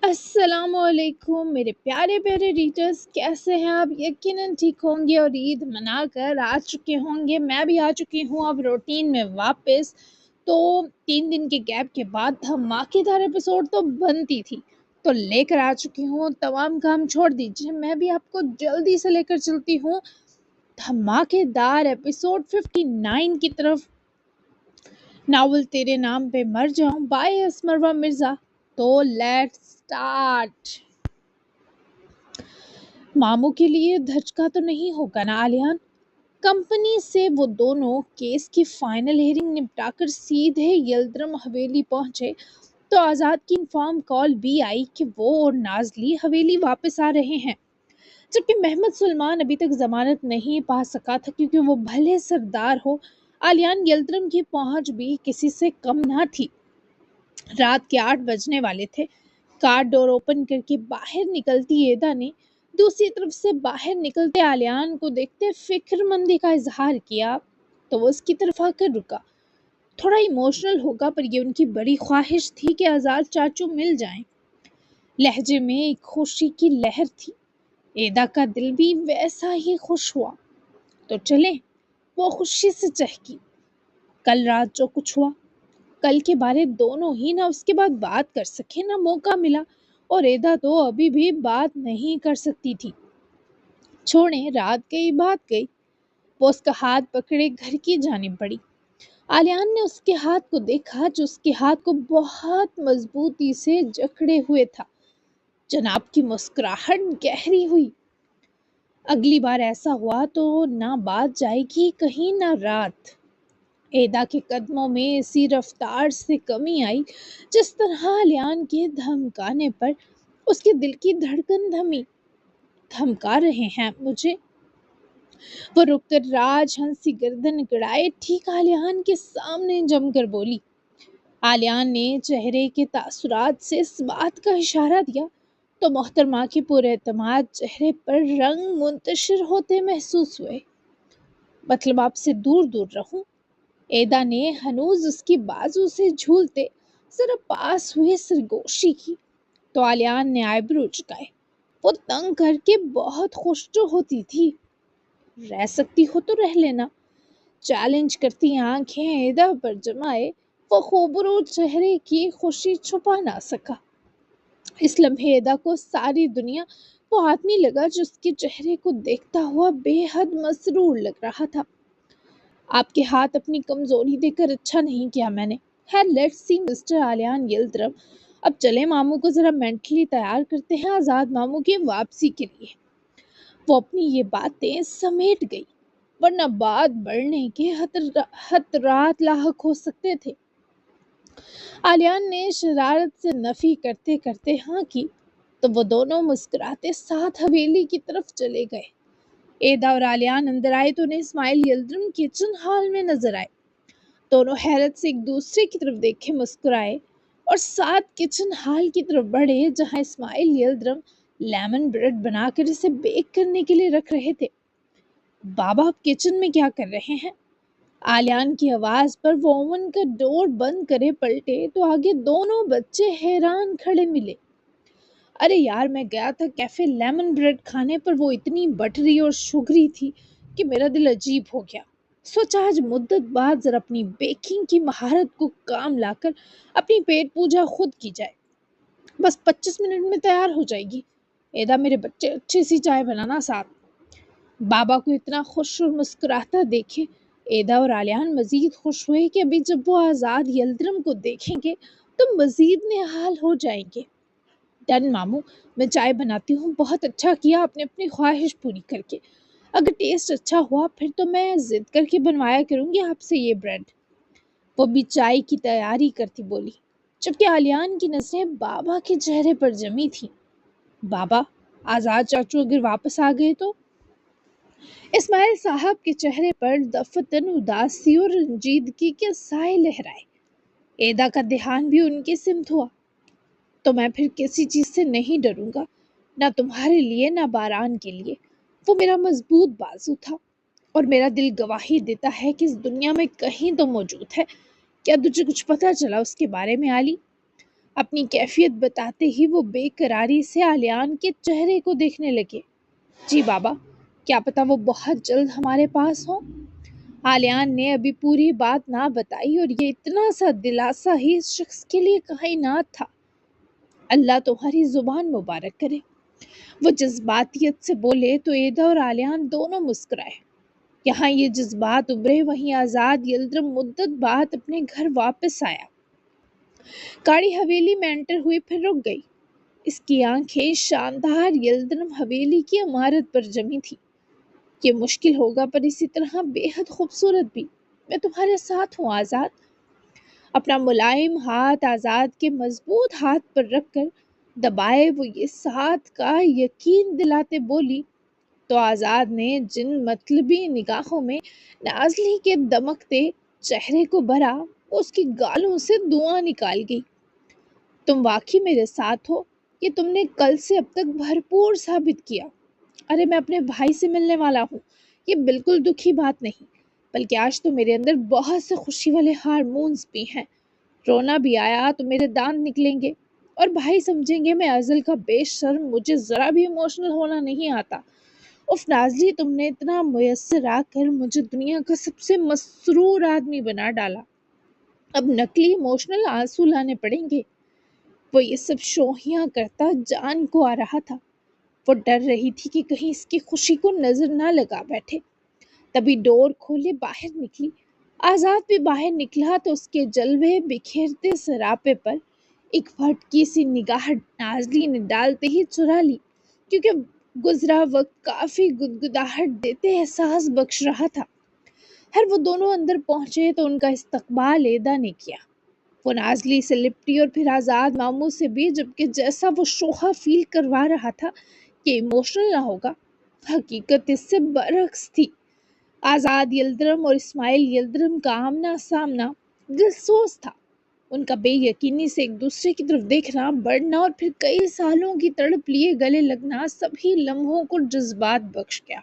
السلام علیکم میرے پیارے پیارے ریڈرز، کیسے ہیں آپ؟ یقیناً ٹھیک ہوں گے اور عید منا کر آ چکے ہوں گے۔ میں بھی آ چکی ہوں اب روٹین میں واپس۔ تو 3 دن کے گیپ کے بعد دھماکے دار ایپیسوڈ تو بنتی تھی، تو لے کر آ چکی ہوں۔ تمام کام چھوڑ دیجیے، میں بھی آپ کو جلدی سے لے کر چلتی ہوں دھماکے دار ایپیسوڈ 59 کی طرف۔ ناول تیرے نام پہ مر جاؤں بائی اسمروا مرزا۔ تو لیٹس اسٹارٹ۔ ماموں کے لیے دھچکا تو نہیں ہوگا نا آلیان؟ کمپنی سے وہ دونوں کیس کی فائنل ہیئرنگ نپٹا کر سیدھے یلدرم حویلی پہنچے تو آزاد کی انفارم کال بھی آئی کہ وہ اور نازلی حویلی واپس آ رہے ہیں، جبکہ محمد سلمان ابھی تک ضمانت نہیں پا سکا تھا کیونکہ وہ بھلے سردار ہو، آلیان یلدرم کی پہنچ بھی کسی سے کم نہ تھی۔ رات کے 8 بجنے والے تھے۔ کار ڈور اوپن کر کے باہر نکلتی ایدا نے دوسری طرف سے باہر نکلتے آلیان کو دیکھتے فکر مندی کا اظہار کیا تو وہ اس کی طرف آ کر رکا۔ تھوڑا ایموشنل ہوگا پر یہ ان کی بڑی خواہش تھی کہ آزاد چاچو مل جائیں۔ لہجے میں ایک خوشی کی لہر تھی۔ ایدا کا دل بھی ویسا ہی خوش ہوا۔ تو چلیں، وہ خوشی سے چہکی۔ کل رات جو کچھ ہوا، کل کے بارے دونوں ہی نہ اس کے بعد بات کر سکے نہ موقع ملا، اور ایدا تو ابھی بھی بات نہیں کر سکتی تھی۔ چھوڑیں، رات گئی بات گئی۔ وہ اس کا ہاتھ پکڑے گھر کی جانب بڑھی۔ آلیان نے اس کے ہاتھ کو دیکھا جو اس کے ہاتھ کو بہت مضبوطی سے جکڑے ہوئے تھا۔ جناب کی مسکراہٹ گہری ہوئی۔ اگلی بار ایسا ہوا تو نہ بات جائے گی کہیں نہ رات۔ ایدا کے قدموں میں اسی رفتار سے کمی آئی جس طرح آلیان کے دھمکانے پر اس کے دل کی دھڑکن تھمی۔ دھمکا رہے ہیں مجھے؟ وہ رک کر راج ہنسی گردن گڑائے ٹھیک آلیان کے سامنے جم کر بولی۔ آلیان نے چہرے کے تاثرات سے اس بات کا اشارہ دیا تو محترمہ کے پورے اعتماد چہرے پر رنگ منتشر ہوتے محسوس ہوئے۔ مطلب آپ سے دور دور رہوں؟ ایدا نے ہنوز اس کی بازو سے جھولتے ذرا پاس ہوئے سرگوشی کی تو آلیان نے آئیبرو چکائے۔ وہ تنگ کر کے بہت خوش جو ہوتی تھی۔ رہ سکتی ہو تو رہ لینا، چیلنج کرتی آنکھیں ایدا پر جمائے وہ خوبرو چہرے کی خوشی چھپا نہ سکا۔ اس لمحے ایدا کو ساری دنیا وہ آدمی لگا جو اس کے چہرے کو دیکھتا ہوا بے حد مسرور لگ رہا تھا۔ آپ کے ہاتھ اپنی کمزوری دے کر اچھا نہیں کیا میں نے۔ ہے لیٹس سی مسٹر آلیان یلدرم، اب چلے ماموں کو ذرا مینٹلی تیار کرتے ہیں آزاد ماموں کی واپسی کے لیے۔ وہ اپنی یہ باتیں سمیٹ گئی ورنہ بات بڑھنے کے خطرات لاحق ہو سکتے تھے۔ آلیان نے شرارت سے نفی کرتے کرتے ہاں کی تو وہ دونوں مسکراتے ساتھ حویلی کی طرف چلے گئے۔ ایدا اور آلیان اندر آئے تو انہیں اسماعیل یلدرم کچن ہال میں نظر آئے۔ دونوں حیرت سے ایک دوسرے کی طرف دیکھے مسکرائے اور ساتھ کچن ہال کی طرف بڑھے جہاں اسماعیل یلدرم لیمن بریڈ بنا کر اسے بیک کرنے کے لیے رکھ رہے تھے۔ بابا آپ کچن میں کیا کر رہے ہیں؟ آلیان کی آواز پر وہ اوون کا ڈور بند کرے پلٹے تو آگے دونوں بچے حیران کھڑے ملے۔ ارے یار، میں گیا تھا کیفے لیمن بریڈ کھانے پر وہ اتنی بٹری اور شوگری تھی کہ میرا دل عجیب ہو گیا۔ سوچا آج مدت بعد ذرا اپنی بیکنگ کی مہارت کو کام لا کر اپنی پیٹ پوجا خود کی جائے۔ بس 25 منٹ میں تیار ہو جائے گی۔ ایدا میرے بچے اچھی سی چائے بنانا ساتھ۔ بابا کو اتنا خوش اور مسکراتا دیکھے ایدا اور آلیان مزید خوش ہوئے کہ ابھی جب وہ آزاد یلدرم کو دیکھیں گے تو مزید نہال ہو جائیں گے۔ ڈن ماموں، میں چائے بناتی ہوں۔ بہت اچھا کیا آپ نے اپنی خواہش پوری کر کے۔ اگر ٹیسٹ اچھا ہوا پھر تو میں ضد کر کے بنوایا کروں گی آپ سے یہ بریڈ۔ وہ بھی چائے کی تیاری کرتی بولی، جبکہ آلیان کی نظریں بابا کے چہرے پر جمی تھیں۔ بابا، آزاد چاچو اگر واپس آ گئے تو؟ اسماعیل صاحب کے چہرے پر دفتن اداسی اور رنجیدگی کے سائے لہرائے۔ ایدا کا دھیان بھی ان کے سمت ہوا۔ تو میں پھر کسی چیز سے نہیں ڈروں گا، نہ تمہارے لیے نہ باران کے لیے۔ وہ میرا مضبوط بازو تھا اور میرا دل گواہی دیتا ہے کہ اس دنیا میں کہیں تو موجود ہے۔ کیا تجھے کچھ پتا چلا اس کے بارے میں آلی؟ اپنی کیفیت بتاتے ہی وہ بے قراری سے علیان کے چہرے کو دیکھنے لگے۔ جی بابا، کیا پتا وہ بہت جلد ہمارے پاس ہوں۔ علیان نے ابھی پوری بات نہ بتائی اور یہ اتنا سا دلاسا ہی اس شخص کے لیے کائنات تھا۔ اللہ تمہاری زبان مبارک کرے۔ وہ جذباتیت سے بولے تو ایدا اور علیان دونوں مسکرائے۔ یہاں یہ جذبات ابھرے، وہیں آزاد یلدرم مدت بعد اپنے گھر واپس آیا۔ گاڑی حویلی میں انٹر ہوئی، پھر رک گئی۔ اس کی آنکھیں شاندار یلدرم حویلی کی عمارت پر جمی تھی۔ یہ مشکل ہوگا پر اسی طرح بے حد خوبصورت بھی۔ میں تمہارے ساتھ ہوں آزاد۔ اپنا ملائم ہاتھ آزاد کے مضبوط ہاتھ پر رکھ کر دبائے وہ یہ ساتھ کا یقین دلاتے بولی تو آزاد نے جن مطلبی نگاہوں میں نازلی کے دمکتے چہرے کو بھرا، وہ اس کی گالوں سے دعا نکال گئی۔ تم واقعی میرے ساتھ ہو، یہ تم نے کل سے اب تک بھرپور ثابت کیا۔ ارے میں اپنے بھائی سے ملنے والا ہوں، یہ بالکل دکھی بات نہیں، بلکہ آج تو میرے اندر بہت سے خوشی والے ہارمونز بھی ہیں۔ رونا بھی آیا تو میرے دانت نکلیں گے اور بھائی سمجھیں گے میں ازل کا بے شرم، مجھے ذرا بھی ایموشنل ہونا نہیں آتا۔ اف نازلی، تم نے اتنا میسر آ کر مجھے دنیا کا سب سے مسرور آدمی بنا ڈالا، اب نقلی ایموشنل آنسو لانے پڑیں گے۔ وہ یہ سب شوخیاں کرتا جان کو آ رہا تھا۔ وہ ڈر رہی تھی کہ کہیں اس کی خوشی کو نظر نہ لگا بیٹھے۔ تبھی ڈور کھولے باہر نکلی۔ آزاد بھی باہر نکلا تو اس کے جلوے بکھیرتے سراپے پر ایک بھٹکی سی نگاہ نازلی نے ڈالتے ہی چرا لی، کیونکہ گزرا وقت کافی گدگداہٹ دیتے احساس بخش رہا تھا۔ وہ دونوں اندر پہنچے تو ان کا استقبال ایدا نے کیا۔ وہ نازلی سے لپٹی اور پھر آزاد ماموں سے بھی، جبکہ جیسا وہ شوخا فیل کروا رہا تھا کہ ایموشنل نہ ہوگا، حقیقت اس سے برعکس تھی۔ آزاد یلدرم اور اسماعیل یلدرم کا آمنا سامنا دلسوز تھا۔ ان کا بے یقینی سے ایک دوسرے کی طرف دیکھنا، بڑھنا اور پھر کئی سالوں کی تڑپ لیے گلے لگنا سبھی لمحوں کو جذبات بخش گیا۔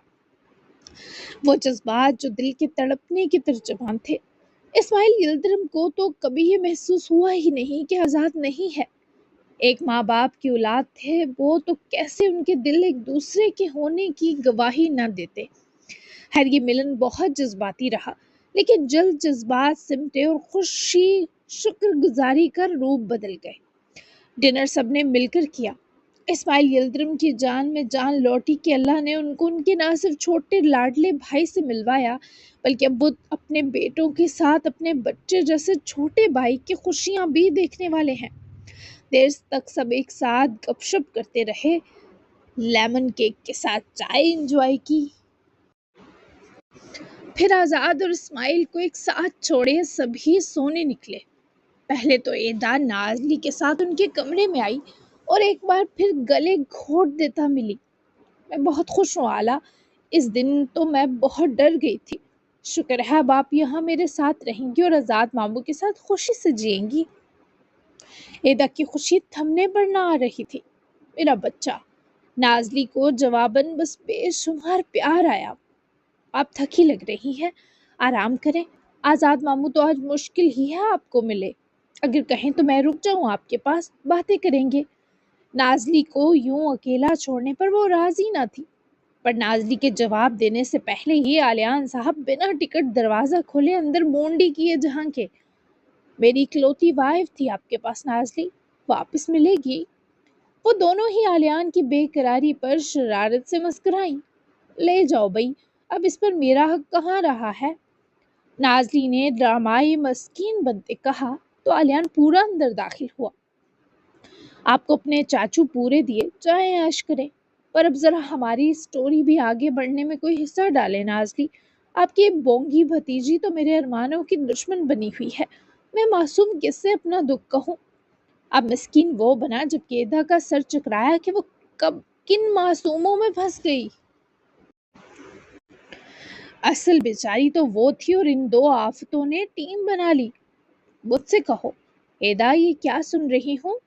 وہ جذبات جو دل کے تڑپنے کے ترجمان تھے۔ اسماعیل یلدرم کو تو کبھی یہ محسوس ہوا ہی نہیں کہ آزاد نہیں ہے۔ ایک ماں باپ کی اولاد تھے وہ، تو کیسے ان کے دل ایک دوسرے کے ہونے کی گواہی نہ دیتے۔ یہ ملن بہت جذباتی رہا، لیکن جلد جذبات سمٹے اور خوشی شکر گزاری کا روپ بدل گئے۔ ڈنر سب نے مل کر کیا۔ اسماعیل یلدرم کی جان میں جان لوٹی کہ اللہ نے ان کو ان کے نہ صرف چھوٹے لاڈلے بھائی سے ملوایا، بلکہ اب وہ اپنے بیٹوں کے ساتھ اپنے بچے جیسے چھوٹے بھائی کی خوشیاں بھی دیکھنے والے ہیں۔ دیر تک سب ایک ساتھ گپ شپ کرتے رہے، لیمن کیک کے ساتھ چائے انجوائے کی۔ پھر آزاد اور اسماعیل کو ایک ساتھ چھوڑے سبھی سونے نکلے۔ پہلے تو ایدا نازلی کے ساتھ ان کے کمرے میں آئی اور ایک بار پھر گلے گھونٹ دیتا ملی۔ میں بہت خوش ہوں آلا، اس دن تو میں بہت ڈر گئی تھی۔ شکر ہے اب آپ یہاں میرے ساتھ رہیں گی اور آزاد ماموں کے ساتھ خوشی سے جئیں گی۔ ایدا کی خوشی تھمنے پر نہ آ رہی تھی۔ میرا بچہ۔ نازلی کو جواباً بس بے شمار پیار آیا۔ آپ تھکی لگ رہی ہیں، آرام کریں۔ آزاد ماموں تو آج مشکل ہی ہے آپ کو ملے، اگر کہیں تو میں رک جاؤں آپ کے پاس، باتیں کریں گے۔ نازلی کو یوں اکیلا چھوڑنے پر وہ راضی نہ تھی، پر نازلی کے جواب دینے سے پہلے ہی علیان صاحب بنا ٹکٹ دروازہ کھولے اندر مونڈی کیے جہاں کے۔ میری اکلوتی وائف تھی آپ کے پاس نازلی، واپس ملے گی۔ وہ دونوں ہی علیان کی بے قراری پر شرارت سے مسکرائیں۔ لے جاؤ بھائی، اب اس پر میرا حق کہاں رہا ہے؟ نازلی نے ڈرامائی مسکین بنتے کہا تو علیان پورا اندر داخل ہوا۔ آپ کو اپنے چاچو پورے دیے، چاہے عیش کریں، پر اب ذرا ہماری سٹوری بھی آگے بڑھنے میں کوئی حصہ ڈالے نازلی۔ آپ کی بونگی بھتیجی تو میرے ارمانوں کی دشمن بنی ہوئی ہے، میں معصوم کس سے اپنا دکھ کہوں؟ اب مسکین وہ بنا جب ایدا کا سر چکرایا کہ وہ کب کن معصوموں میں پھنس گئی۔ اصل بیچاری تو وہ تھی اور ان دو آفتوں نے ٹیم بنا لی۔ مجھ سے کہو ایدا، یہ کیا سن رہی ہوں؟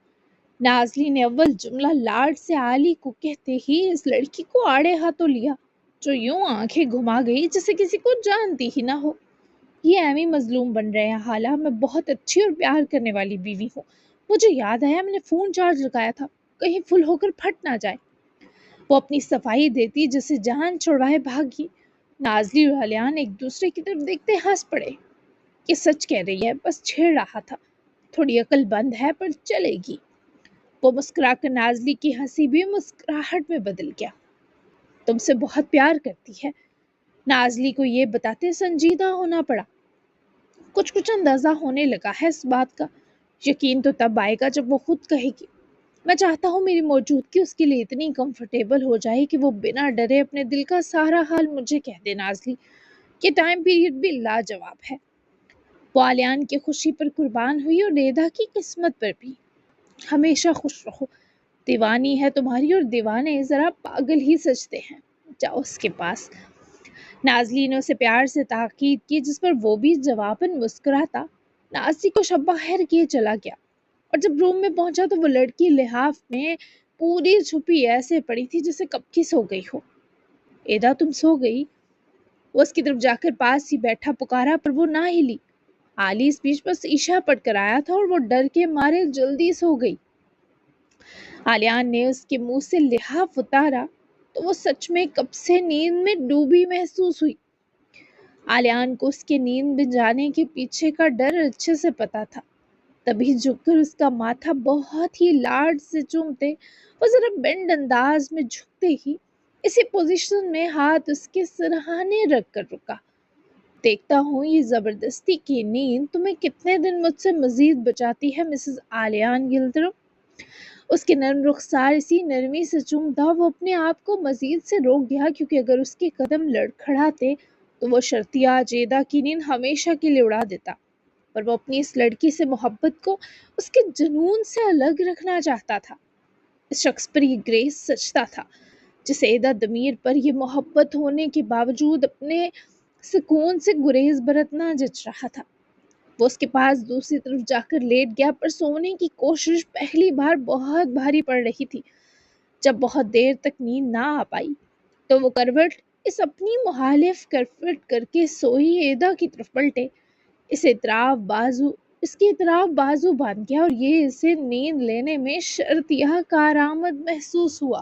نازلی نے اول جملہ لاڈ سے عالی کو کہتے ہی اس لڑکی کو آڑے ہاتھوں لیا، جو یوں آنکھیں گھما گئی جسے کسی کو جانتی ہی نہ ہو۔ یہ ایویں مظلوم بن رہے ہیں حالہ، میں بہت اچھی اور پیار کرنے والی بیوی ہوں، مجھے یاد آیا میں نے فون چارج لگایا تھا، کہیں فل ہو کر پھٹ نہ جائے۔ وہ اپنی صفائی دیتی جیسے جان چھڑوائے بھاگی۔ نازلی اور الیان ایک دوسرے کی طرف دیکھتے ہنس پڑے۔ یہ سچ کہہ رہی ہے، بس چھیڑ رہا تھا، تھوڑی عقل بند ہے پر چلے گی۔ وہ مسکرا کر نازلی کی ہنسی بھی مسکراہٹ میں بدل گیا۔ تم سے بہت پیار کرتی ہے۔ نازلی کو یہ بتاتے سنجیدہ ہونا پڑا۔ کچھ کچھ اندازہ ہونے لگا ہے اس بات کا، یقین تو تب آئے گا جب وہ خود کہے گی۔ میں چاہتا ہوں میری موجودگی اس کے لیے اتنی کمفرٹیبل ہو جائے کہ وہ بنا ڈرے اپنے دل کا سارا حال مجھے کہہ دے۔ نازلی، یہ ٹائم پیریڈ بھی لاجواب ہے۔ وہ آلیان کی خوشی پر قربان ہوئی اور ریدا کی قسمت پر بھی۔ ہمیشہ خوش رہو۔ دیوانی ہے تمہاری، اور دیوانے ذرا پاگل ہی سجتے ہیں۔ جاؤ اس کے پاس۔ نازلی نے اسے پیار سے تاکید کی، جس پر وہ بھی جواباً مسکراتا نازلی کو شب بخیر کیے چلا گیا۔ اور جب روم میں پہنچا تو وہ لڑکی لحاف میں پوری چھپی ایسے پڑی تھی جیسے کب کی سو گئی ہو۔ ایدا، تم سو گئی؟ وہ اس کی طرف جا کر پاس ہی بیٹھا پکارا، پر وہ نہ ہلی۔ آلی اس بیچ بس عشاء پڑھ کر آیا تھا اور وہ ڈر کے مارے جلدی سو گئی۔ آلیان نے اس کے منہ سے لحاف اتارا تو وہ سچ میں کب سے نیند میں ڈوبی محسوس ہوئی۔ آلیان کو اس کے نیند میں جانے کے پیچھے کا ڈر اچھے سے پتا تھا، تبھی جھک کر اس کا ماتھا بہت ہی لاڈ سے چومتے وہ ذرا بینڈ انداز میں جھکتے ہی اسی پوزیشن میں ہاتھ اس کے سرہانے رکھ کر رکا۔ دیکھتا ہوں یہ زبردستی کی نیند تمہیں کتنے دن مجھ سے مزید بچاتی ہے مسز آلیان یلدرم۔ اس کے نرم رخسار اسی نرمی سے چومتا وہ اپنے آپ کو مزید سے روک گیا، کیونکہ اگر اس کے قدم لڑکھڑاتے تو وہ شرطیہ جیدہ کی نیند ہمیشہ کے لیے اڑا دیتا۔ پر وہ اپنی اس لڑکی سے محبت کو اس کے جنون سے الگ رکھنا چاہتا تھا۔ اس شخص پر یہ گریس سچتا تھا جسے ایدا ضمیر پر یہ محبت ہونے کے باوجود اپنے سکون سے گریز برتنا جچ رہا تھا۔ وہ اس کے پاس دوسری طرف جا کر لیٹ گیا، پر سونے کی کوشش پہلی بار بہت بھاری پڑ رہی تھی۔ جب بہت دیر تک نیند نہ آ پائی تو وہ کروٹ اس اپنی مخالف کرفٹ کر کے سوئی ایدا کی طرف پلٹے۔ اس کی اطراف بازو باندھ گیا اور یہ اسے نیند لینے میں شرطیہ کارآمد محسوس ہوا۔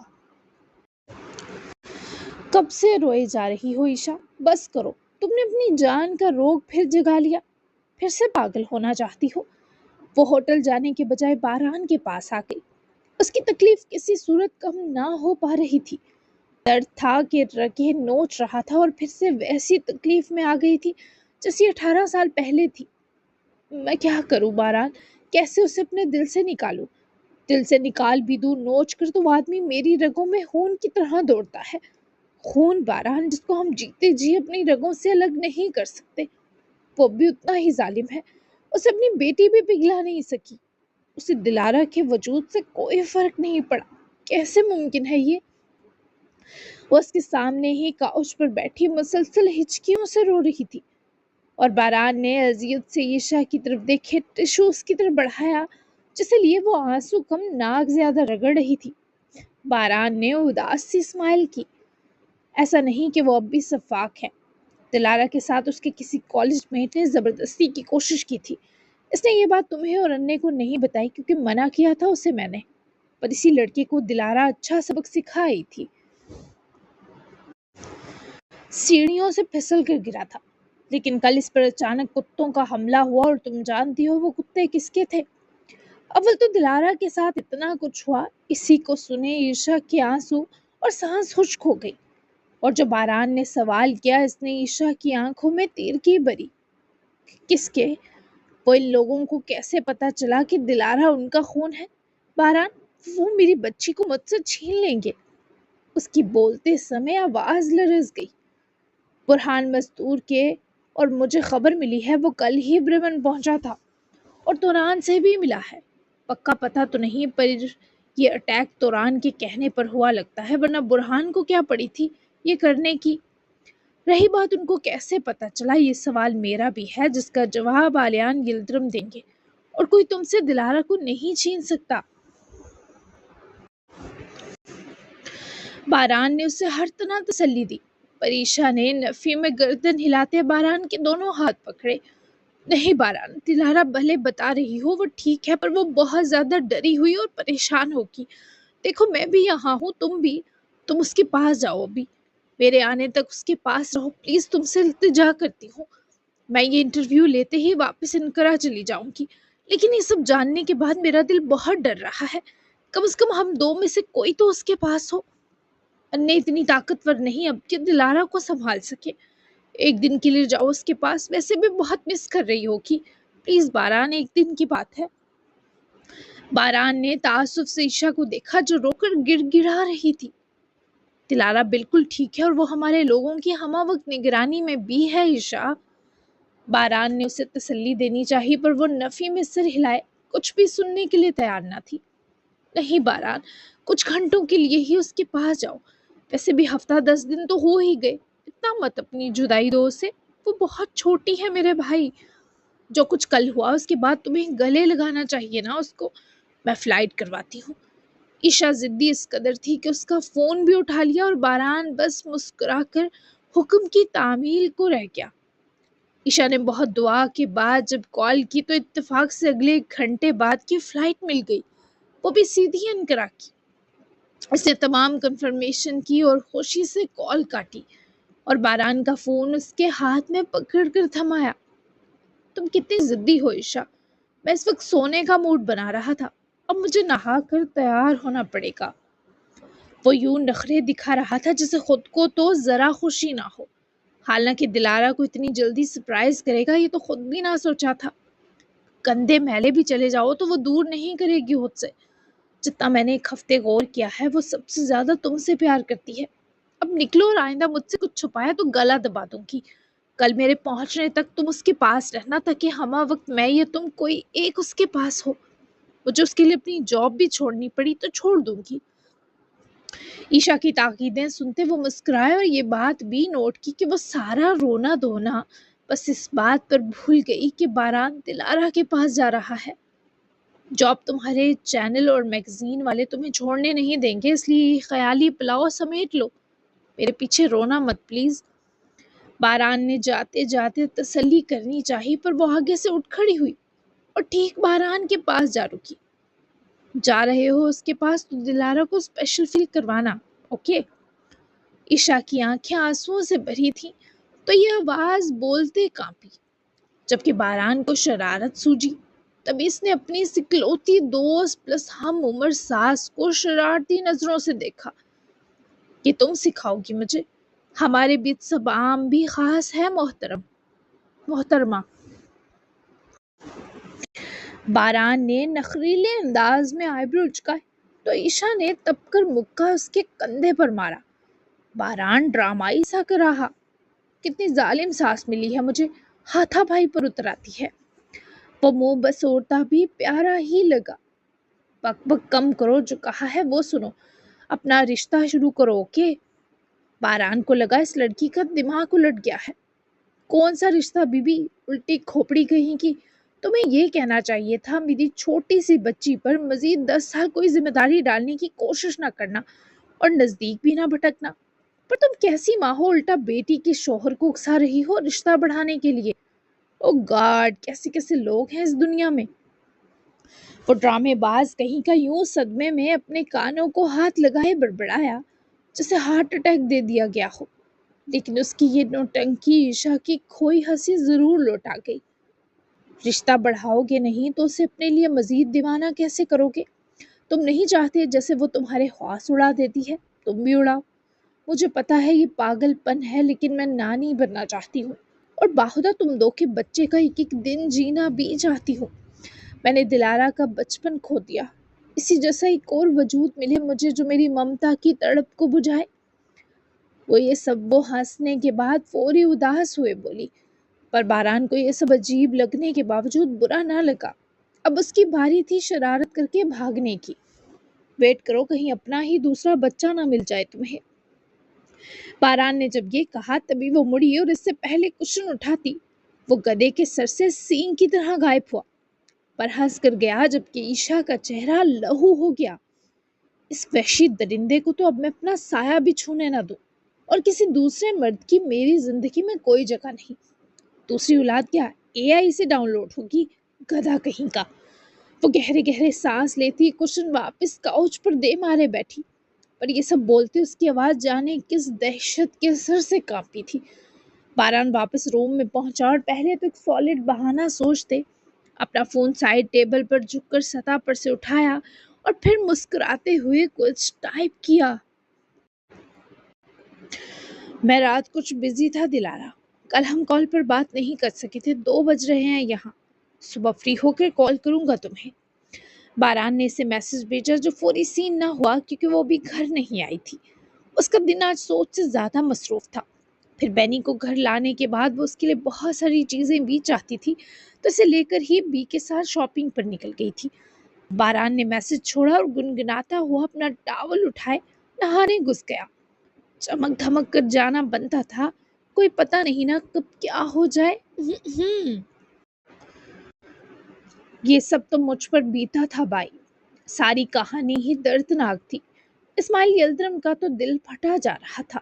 کب سے روئے جا رہی ہو عشاء؟ بس کرو، تم نے اپنی جان کا روگ پھر جگا لیا، پھر سے پاگل ہونا چاہتی ہو۔ وہ ہوٹل جانے کے بجائے باران کے پاس آ گئی۔ اس کی تکلیف کسی صورت کم نہ ہو پا رہی تھی۔ درد تھا کہ رگیں نوچ رہا تھا اور پھر سے ویسی تکلیف میں آ گئی تھی جیسی 18 سال پہلے تھی۔ میں کیا کروں باران؟ کیسے اسے اپنے دل سے نکالوں؟ دل سے نکال بھی دوں نوچ کر تو وہ آدمی میری رگوں میں خون کی طرح دوڑتا ہے۔ خون باران، جس کو ہم جیتے جی اپنی رگوں سے الگ نہیں کر سکتے۔ وہ بھی اتنا ہی ظالم ہے، اسے اپنی بیٹی بھی پگھلا نہیں سکی۔ اسے دلارا کے وجود سے کوئی فرق نہیں پڑا۔ کیسے ممکن ہے یہ؟ وہ اس کے سامنے ہی کاؤچ پر بیٹھی مسلسل ہچکیوں سے رو رہی تھی، اور باران نے اذیت سے عشاء کی طرف دیکھے ٹشو اس کی طرف بڑھایا جسے لیے وہ آنسو کم ناک زیادہ رگڑ رہی تھی۔ باران نے اداس سی اسمائل کی۔ ایسا نہیں کہ وہ اب بھی شفاق ہے۔ دلارا کے ساتھ اس کے کسی کالج میٹ نے زبردستی کی کوشش کی تھی۔ اس نے یہ بات تمہیں اور انّے کو نہیں بتائی کیونکہ منع کیا تھا اسے میں نے، پر اسی لڑکے کو دلارا اچھا سبق سکھائی تھی۔ سیڑھیوں سے پھسل کر گرا تھا، لیکن کل اس پر اچانک کتوں کا حملہ ہوا، اور تم جانتی ہو وہ کتے کس کے تھے۔ اول تو دلارا کے ساتھ اتنا کچھ ہوا، اسی کو سنے عشاء کے آنسو اور سانس خشک ہو گئی، اور جو باران نے سوال کیا اس نے عشاء کی آنکھوں میں تیر کی بری۔ کس کے؟ وہ ان لوگوں کو کیسے پتا چلا کہ دلارا ان کا خون ہے؟ باران، وہ میری بچی کو مجھ سے چھین لیں گے۔ اس کی بولتے سمے آواز لرز گئی۔ برہان مزدور کے، اور مجھے خبر ملی ہے وہ کل ہی برمن پہنچا تھا، اور توران سے بھی ملا ہے۔ پکا پتہ تو نہیں، پر یہ اٹیک توران کے کہنے پر ہوا لگتا ہے، ورنہ برہان کو کیا پڑی تھی یہ کرنے کی؟ رہی بات ان کو کیسے پتا چلا، یہ سوال میرا بھی ہے جس کا جواب آلیان یلدرم دیں گے، اور کوئی تم سے دلارا کو نہیں چھین سکتا۔ باران نے اسے ہر طرح تسلی دی، پر عشاء نے نفی میں گردن ہلاتے باران کے دونوں ہاتھ پکڑے۔ نہیں باران، دلارا بھلے بتا رہی ہو وہ ٹھیک ہے، پر وہ بہت زیادہ ڈری ہوئی اور پریشان ہوگی۔ دیکھو میں بھی یہاں ہوں، تم بھی، تم اس کے پاس جاؤ ابھی، میرے آنے تک اس کے پاس رہو پلیز، تم سے التجا کرتی ہوں۔ میں یہ انٹرویو لیتے ہی واپس انقرہ چلی جاؤں گی، لیکن یہ سب جاننے کے بعد میرا دل بہت ڈر رہا ہے۔ کم از کم ہم دو میں سے کوئی تو اس کے پاس ہو۔ انّے اتنی طاقتور نہیں اب کہ دلارا کو سنبھال سکے۔ ایک دن کے لیے جاؤ اس کے پاس، ویسے بھی بہت مس کر رہی ہوگی، پلیز باران، ایک دن کی بات ہے۔ باران نے تعصب سے عشا کو دیکھا جو رو کر گر گڑا رہی تھی۔ دلارا بالکل ٹھیک ہے اور وہ ہمارے لوگوں کی ہمہ وقت نگرانی میں بھی ہے عشا۔ باران نے اسے تسلی دینی چاہی پر وہ نفی میں سر ہلائے، کچھ بھی سننے کے لیے تیار نہ تھی۔ نہیں باران، کچھ گھنٹوں کے لیے ہی اس کے پاس جاؤ، ویسے بھی ہفتہ 10 دن تو ہو ہی گئے، اتنا مت اپنی جدائی دو اسے، وہ بہت چھوٹی ہے میرے بھائی۔ جو کچھ کل ہوا اس کے بعد تمہیں گلے لگانا چاہیے نا اس کو، میں فلائٹ کرواتی ہوں۔ عشا ضدی اس قدر تھی کہ اس کا فون بھی اٹھا لیا اور باران بس مسکرا کر حکم کی تعمیل کو رہ گیا۔ عشا نے بہت دعا کے بعد جب کال کی تو اتفاق سے اگلے گھنٹے بعد کی فلائٹ مل گئی، وہ بھی سیدھی انقرہ کی۔ اس نے تمام کنفرمیشن کی اور خوشی سے کال کاٹی اور باران کا فون اس کے ہاتھ میں پکڑ کر تھمایا۔ تم کتنی ضدی ہو عشا، میں اس وقت سونے کا موڈ بنا رہا تھا، اب مجھے نہا کر تیار ہونا پڑے گا۔ وہ یوں نخرے دکھا رہا تھا جیسے خود کو تو ذرا خوشی نہ ہو، حالانکہ دلارا کو اتنی جلدی سرپرائز کرے گا یہ تو خود بھی نہ سوچا تھا۔ کندھے میلے بھی چلے جاؤ تو وہ دور نہیں کرے گی خود سے، جتنا میں نے ایک ہفتے غور کیا ہے وہ سب سے زیادہ تم سے پیار کرتی ہے۔ اب نکلو اور آئندہ مجھ سے کچھ چھپایا تو گلا دبا دوں گی۔ کل میرے پہنچنے تک تم اس کے پاس رہنا تاکہ ہمہ وقت میں یا تم کوئی ایک اس کے پاس ہو۔ مجھے اس کے لیے اپنی جاب بھی چھوڑنی پڑی تو چھوڑ دوں گی۔ عشا کی تاکیدیں سنتے وہ مسکرائے اور یہ بات بھی نوٹ کی کہ وہ سارا رونا دھونا بس اس بات پر بھول گئی کہ باران دلارا کے پاس جا رہا ہے۔ جاب تمہارے چینل اور میگزین والے تمہیں چھوڑنے نہیں دیں گے، اس لیے خیالی پلاؤ سمیٹ لو، میرے پیچھے رونا مت پلیز۔ باران نے جاتے جاتے تسلی کرنی چاہی پر وہ آگے سے اٹھ کھڑی ہوئی اور ٹھیک باران کے پاس جا رکی۔ جا رہے ہو اس کے پاس تو دلارا کو اسپیشل فیل کروانا، اوکے؟ عشا کی آنکھیں آنسوؤں سے بھری تھیں تو یہ آواز بولتے کانپی۔ جبکہ باران کو شرارت سوجی تبھی اس نے اپنی سکلوتی دوست پلس ہم عمر ساس کو شرارتی نظروں سے دیکھا کہ تم سکھاؤ گی مجھے، ہمارے بیچ سب عام بھی خاص ہے محترمہ۔ باران نے نخریلے انداز میں آئی برو اچکائے تو عشا نے تپ کر مکہ اس کے کندھے پر مارا۔ باران ڈرامائی سا کر رہا، کتنی ظالم ساس ملی ہے مجھے، ہاتھا بھائی پر اتر آتی ہے۔ وہ منہ بسورتا بھی پیارا ہی لگا۔ بک بک کم کرو، جو کہا ہے وہ سنو، اپنا رشتہ شروع کرو، اوکے؟ باران کو لگا اس لڑکی کا دماغ الٹ گیا ہے۔ کون سا رشتہ بی بی، الٹی کھوپڑی کہیں کی، تمہیں یہ کہنا چاہیے تھا میری چھوٹی سی بچی پر مزید 10 سال کوئی ذمہ داری ڈالنے کی کوشش نہ کرنا اور نزدیک بھی نہ بھٹکنا، پر تم کیسی ماں ہو، الٹا بیٹی کے شوہر کو اکسا رہی ہو رشتہ بڑھانے کے لیے۔ او گاڈ، کیسے کیسے لوگ ہیں اس دنیا میں۔ وہ ڈرامے باز کہیں کا یوں صدمے میں اپنے کانوں کو ہاتھ لگائے بڑبڑایا جسے ہارٹ اٹیک دے دیا گیا ہو، لیکن اس کی یہ نوٹنکی عشا کی کھوئی ہنسی ضرور لوٹا گئی۔ رشتہ بڑھاؤ گے نہیں تو اسے اپنے لیے مزید دیوانہ کیسے کرو گے؟ تم نہیں چاہتے جیسے وہ تمہارے خواص اڑا دیتی ہے تم بھی اڑاؤ۔ مجھے پتا ہے یہ پاگل پن ہے لیکن میں نانی بننا چاہتی ہوں اور باہدہ تم دو کے بچے کا ایک ایک دن جینا بھی چاہتی ہوں۔ میں نے دلارا کا بچپن کھو دیا، اسی جیسا ایک اور وجود ملے مجھے جو میری ممتا کی تڑپ کو بجھائے۔ وہ یہ سب وہ ہنسنے کے بعد فوری اداس ہوئے بولی، پر باران کو یہ سب عجیب لگنے کے باوجود برا نہ لگا۔ اب اس کی باری تھی شرارت کر کے بھاگنے کی۔ ویٹ کرو کہیں اپنا ہی دوسرا بچہ نہ مل جائے تمہیں۔ باران نے جب یہ کہا تبھی وہ مڑی اور اس سے پہلے کشن اٹھاتی وہ گدے کے سر سے سینگ کی طرح غائب ہوا، پر ہنس کر گیا جبکہ عشا کا چہرہ لہو ہو گیا۔ اس وحشی درندے کو تو اب میں اپنا سایہ بھی چھونے نہ دوں، اور کسی دوسرے مرد کی میری زندگی میں کوئی جگہ نہیں۔ دوسری اولاد کیا ہے، AI سے ڈاؤن لوڈ ہوگی، گدھا کہیں کا۔ وہ گہرے گہرے سانس لیتی کشن واپس کاؤچ پر دے مارے بیٹھی، پر یہ سب بولتے اس کی آواز جانے کس دہشت کے اثر سے کانپتی تھی۔ باران واپس روم میں پہنچا اور پہلے تو ایک سالڈ بہانہ سوچتے اپنا فون سائڈ ٹیبل پر جھک کر سطح پر سے اٹھایا اور پھر مسکراتے ہوئے کچھ ٹائپ کیا۔ میں رات کچھ بزی تھا دلارا، کل ہم کال پر بات نہیں کر سکے تھے، 2 بج رہے ہیں یہاں، صبح فری ہو کر کال کروں گا تمہیں۔ باران نے اسے میسج بھیجا جو فوری سین نہ ہوا کیونکہ وہ بھی گھر نہیں آئی تھی۔ اس کا دن آج سوچ سے زیادہ مصروف تھا۔ پھر بینی کو گھر لانے کے بعد وہ اس کے لیے بہت ساری چیزیں بھی چاہتی تھی تو اسے لے کر ہی بی کے ساتھ شاپنگ پر نکل گئی تھی۔ باران نے میسج چھوڑا اور گنگناتا ہوا اپنا ٹاول اٹھائے نہانے گھس گیا۔ چمک دھمک کر جانا بنتا تھا، کوئی پتہ نہیں نا کب کیا ہو جائے۔ یہ سب تو مجھ پر بیتا تھا بائی، ساری کہانی ہی دردناک تھی۔ اسماعیل یلدرم کا تو دل پھٹا جا رہا تھا۔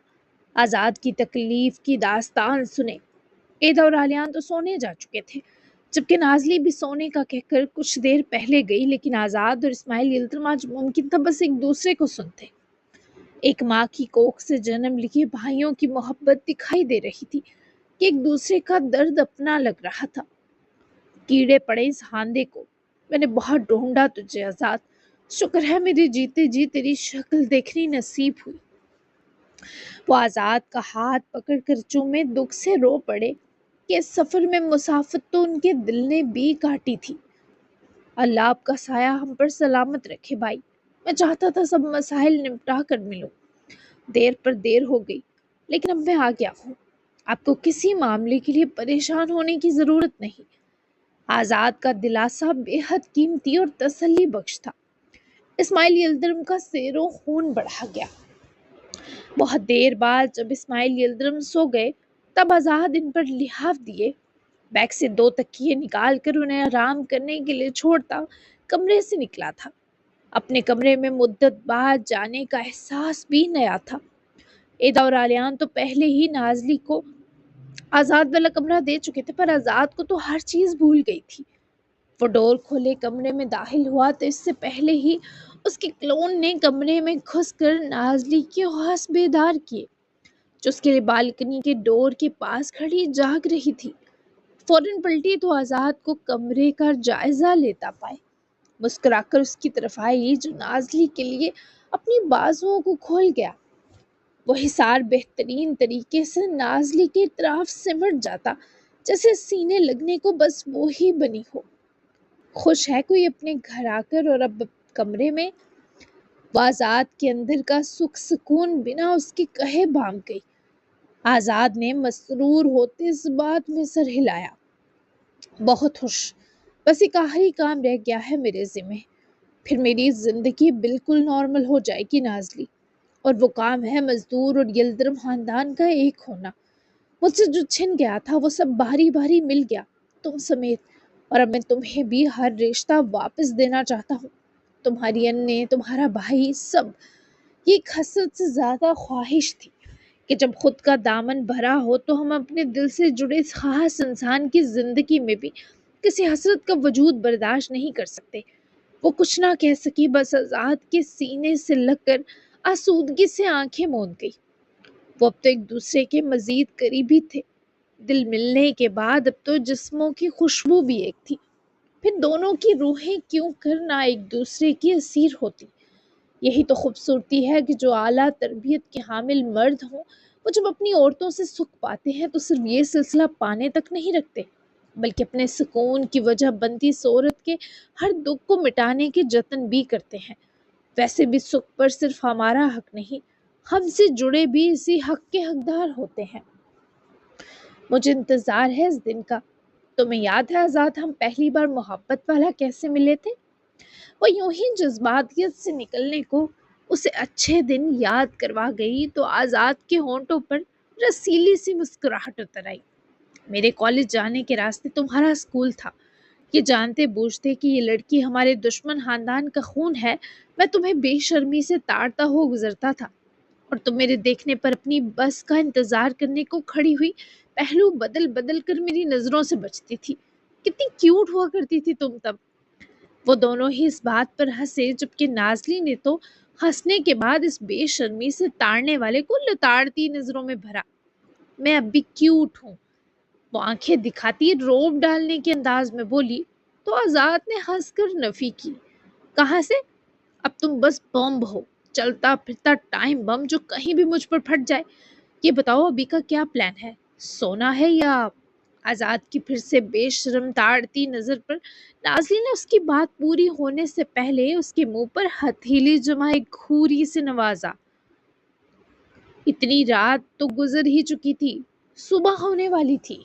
آزاد کی تکلیف کی داستان سنے۔ ایدا اور علیان تو سونے جا چکے تھے، جبکہ نازلی بھی سونے کا کہہ کر کچھ دیر پہلے گئی، لیکن آزاد اور اسماعیل یلدرم آج ممکن تھا بس ایک دوسرے کو سنتے۔ ایک ماں کی کوکھ سے جنم لیے بھائیوں کی محبت دکھائی دے رہی تھی کہ ایک دوسرے کا درد اپنا لگ رہا تھا۔ کیڑے پڑے اس ہاندے کو، میں نے بہت ڈھونڈا تجھے آزاد، شکر ہے میری جیتے جی تیری شکل دیکھنی نصیب ہوئی۔ وہ آزاد کا ہاتھ پکڑ کر چومے دکھ سے رو پڑے کہ اس سفر میں مسافت تو ان کے دل نے بھی کاٹی تھی۔ اللہ آپ کا سایہ ہم پر سلامت رکھے بھائی، میں چاہتا تھا سب مسائل نمٹا کر ملوں، دیر پر دیر ہو گئی، لیکن اب میں آ گیا ہوں، آپ کو کسی معاملے کے لیے پریشان ہونے کی ضرورت نہیں۔ آزاد کا دلاسا بے حد قیمتی اور تسلی بخش تھا۔ اسماعیل یلدرم کا سیر و خون بڑھا گیا۔ بہت دیر بعد جب اسماعیل یلدرم سو گئے تب آزاد ان پر لحاف دیے، بیگ سے 2 تکیے نکال کر انہیں آرام کرنے کے لیے چھوڑتا کمرے سے نکلا تھا۔ اپنے کمرے میں مدت بعد جانے کا احساس بھی نیا تھا۔ ایدا اور علیان تو پہلے ہی نازلی کو آزاد والا کمرہ دے چکے تھے، پر آزاد کو تو ہر چیز بھول گئی تھی۔ وہ ڈور کھولے کمرے میں داخل ہوا تو اس سے پہلے ہی اس کے کلون نے کمرے میں گھس کر نازلی کے ہوش بیدار کیے، جو اس کے لیے بالکنی کے ڈور کے پاس کھڑی جاگ رہی تھی۔ فوراً پلٹی تو آزاد کو کمرے کا جائزہ لیتا پائے مسکرا کر اس کی طرف آئی جو نازلی کے لیے اپنی بازوؤں کو کھول گیا۔ وہ حصار بہترین طریقے سے نازلی کے اطراف سمٹ جاتا، جیسے سینے لگنے کو بس وہی بنی ہو۔ خوش ہے کوئی اپنے گھر آ کر، اور اب کمرے میں وہ آزاد کے اندر کا سکھ سکون بنا اس کے کہے بھانگ گئی۔ آزاد نے مسرور ہوتے اس بات میں سر ہلایا، بہت خوش، بس ایک آخری کام رہ گیا ہے میرے ذمہ، پھر میری زندگی بالکل نارمل ہو جائے گی نازلی، اور وہ کام ہے مزدور اور یلدرم خاندان کا ایک ہونا۔ مجھ سے جو چھن گیا تھا وہ سب باری باری مل گیا، تم سمیت، اور اب میں تمہیں بھی ہر رشتہ واپس دینا چاہتا ہوں، تمہاری انیں، تمہارا بھائی، سب۔ یہ ایک حسرت سے زیادہ خواہش تھی کہ جب خود کا دامن بھرا ہو تو ہم اپنے دل سے جڑے اس خاص انسان کی زندگی میں بھی کسی حسرت کا وجود برداشت نہیں کر سکتے۔ وہ کچھ نہ کہہ سکی، بس آزاد کے سینے سے لگ کر آسودگی سے آنکھیں موند گئی۔ وہ اب تو ایک دوسرے کے مزید قریبی تھے، دل ملنے کے بعد اب تو جسموں کی خوشبو بھی ایک تھی، پھر دونوں کی روحیں کیوں کر نہ ایک دوسرے کی اسیر ہوتی۔ یہی تو خوبصورتی ہے کہ جو اعلیٰ تربیت کے حامل مرد ہوں وہ جب اپنی عورتوں سے سکھ پاتے ہیں تو صرف یہ سلسلہ پانے تک نہیں رکھتے، بلکہ اپنے سکون کی وجہ بنتی اس عورت کے ہر دکھ کو مٹانے کے جتن بھی کرتے ہیں۔ ویسے بھی سکھ پر صرف ہمارا حق نہیں، ہم سے جڑے بھی اسی حق کے حقدار ہوتے ہیں۔ مجھے انتظار ہے اس دن کا، تمہیں یاد ہے آزاد ہم پہلی بار محبت والا کیسے ملے تھے؟ وہ یوں ہی جذباتیت سے نکلنے کو اسے اچھے دن یاد کروا گئی تو آزاد کے ہونٹوں پر رسیلی سی مسکراہٹ اتر آئی۔ میرے کالج جانے کے راستے تمہارا اسکول تھا، یہ جانتے بوجھتے کہ یہ لڑکی ہمارے دشمن خاندان کا خون ہے میں تمہیں بے شرمی سے تاڑتا ہو گزرتا تھا، اور تم میرے دیکھنے پر اپنی بس کا انتظار کرنے کو کھڑی ہوئی پہلو بدل بدل کر میری نظروں سے بچتی تھی۔ کتنی کیوٹ ہوا کرتی تھی تم تب۔ وہ دونوں ہی اس بات پر ہنسے، جبکہ نازلی نے تو ہنسنے کے بعد اس بے شرمی سے تاڑنے والے کو لتاڑتی نظروں میں بھرا۔ میں اب بھی کیوٹ ہوں، وہ آنکھیں دکھاتی روب ڈالنے کے انداز میں بولی۔ تو آزاد نے ہنس کر نفی کی۔ کہاں سے؟ اب تم بس بم ہو، چلتا پھرتا ٹائم بم جو کہیں بھی مجھ پر پھٹ جائے۔ یہ بتاؤ ابھی کا کیا پلان ہے؟ سونا ہے یا… آزاد کی پھر سے بے شرم تاڑتی نظر پر نازلی نے اس کی بات پوری ہونے سے پہلے اس کے منہ پر ہتھیلی جمائے گھوری سے نوازا۔ اتنی رات تو گزر ہی چکی تھی، صبح ہونے والی تھی۔